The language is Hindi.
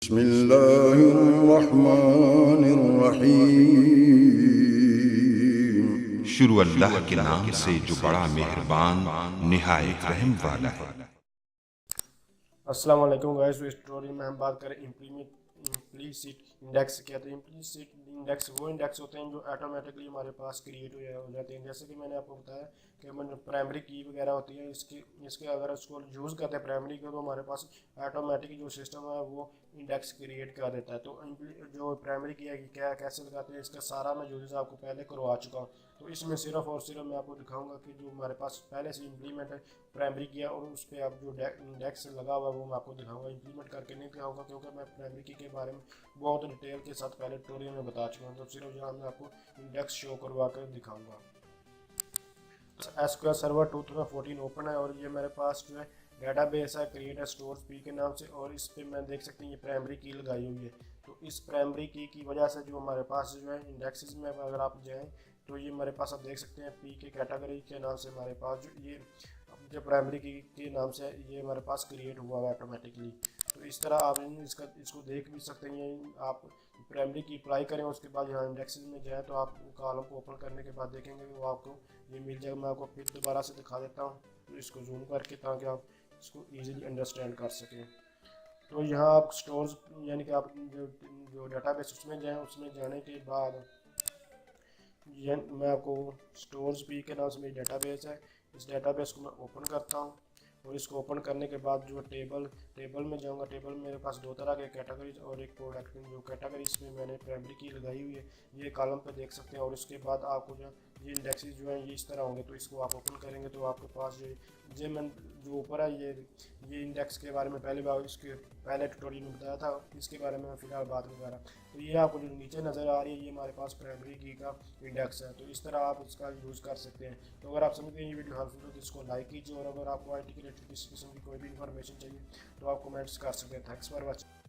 बिस्मिल्लाहिर्रहमानिर्रहीम। शुरू अल्लाह के नाम से जो बड़ा मेहरबान निहायत रहम वाला है। अस्सलाम वालेकुम गाइस। इस ट्यूटोरियल में हम बात करें इम्प्लीसिट इंडेक्स क्या। तो इम्प्लीसिट इंडेक्स वो इंडेक्स होते हैं जो ऑटोमेटिकली हमारे पास क्रिएट हो जाते हैं। जैसे कि मैंने आपको बताया कि मैंने प्राइमरी की वगैरह होती है, इसके अगर उसको यूज़ करते हैं प्राइमरी को, तो हमारे पास ऑटोमेटिक जो सिस्टम है वो इंडेक्स क्रिएट कर देता है। तो जो प्राइमरी की है क्या कैसे लगाते हैं, इसका सारा मैं यूज़ आपको पहले करवा चुका हूँ। तो इसमें सिर्फ और सिर्फ मैं आपको दिखाऊंगा कि जो हमारे पास पहले से इम्प्लीमेंट है प्राइमरी किया, और उस पर आप जो इंडेक्स लगा हुआ है वो मैं आपको दिखाऊंगा। इंप्लीमेंट करके नहीं दिखाऊंगा क्योंकि मैं प्राइमरी की के बारे में बहुत डिटेल के साथ पहले ट्यूटोरियल में बता चुका हूँ। तो सिर्फ यहाँ मैं आपको इंडेक्स शो करवा कर दिखाऊंगा। एसक्यूएल सर्वर 2014 ओपन है और ये मेरे पास जो है डेटाबेस है क्रिएट स्टोर पी के नाम से, और इस पर मैं देख सकते हैं ये प्राइमरी की लगाई हुई है। तो इस प्राइमरी की वजह से जो हमारे पास जो है इंडेक्सेस में अगर आप जाएँ तो ये मेरे पास आप देख सकते हैं पी के कैटेगरी के नाम से हमारे पास जो प्राइमरी की के नाम से ये हमारे पास क्रिएट हुआ है ऑटोमेटिकली। तो इस तरह आप इसको देख भी सकते हैं। आप प्राइमरी की अप्लाई करें, उसके बाद यहाँ इंडेक्सेस में जाए तो आप कॉलम को ओपन करने के बाद देखेंगे कि वो आपको ये मिल जाएगा। मैं आपको फिर दोबारा से दिखा देता हूँ, तो इसको जूम करके, ताकि आप इसको ईजिली अंडरस्टैंड कर सकें। तो यहाँ आप स्टोर्स यानी कि आप जो डाटाबेस उसमें जाएँ, उसमें जाने के बाद ये मैं आपको स्टोर्स पी के नाम से मेरी डेटाबेस है, इस डेटाबेस को मैं ओपन करता हूँ। और इसको ओपन करने के बाद जो टेबल में जाऊँगा। टेबल में मेरे पास दो तरह के कैटेगरीज और एक प्रोडक्ट। जो कैटेगरी इसमें मैंने प्राइमरी की लगाई हुई है, ये कॉलम पे देख सकते हैं। और इसके बाद आपको जो ये इंडेक्सेस जो हैं ये इस तरह होंगे। तो इसको आप ओपन करेंगे तो आपके पास जो मैं जो ऊपर है ये इंडेक्स के बारे में इसके पहले ट्यूटोरियल में बताया था, इसके बारे में फिलहाल बात नहीं कर रहा। तो ये आपको जो नीचे नज़र आ रही है ये हमारे पास प्राइमरी की का इंडेक्स है। तो इस तरह आप इसका यूज़ कर सकते हैं। तो अगर आप समझते हैं ये वीडियो हेल्पफुल हो तो इसको लाइक कीजिए, और अगर आपको IT के रिलेटेड किसी किस्म की कोई भी इन्फॉर्मेशन चाहिए तो आप कमेंट्स कर सकते हैं। Thanks for watching.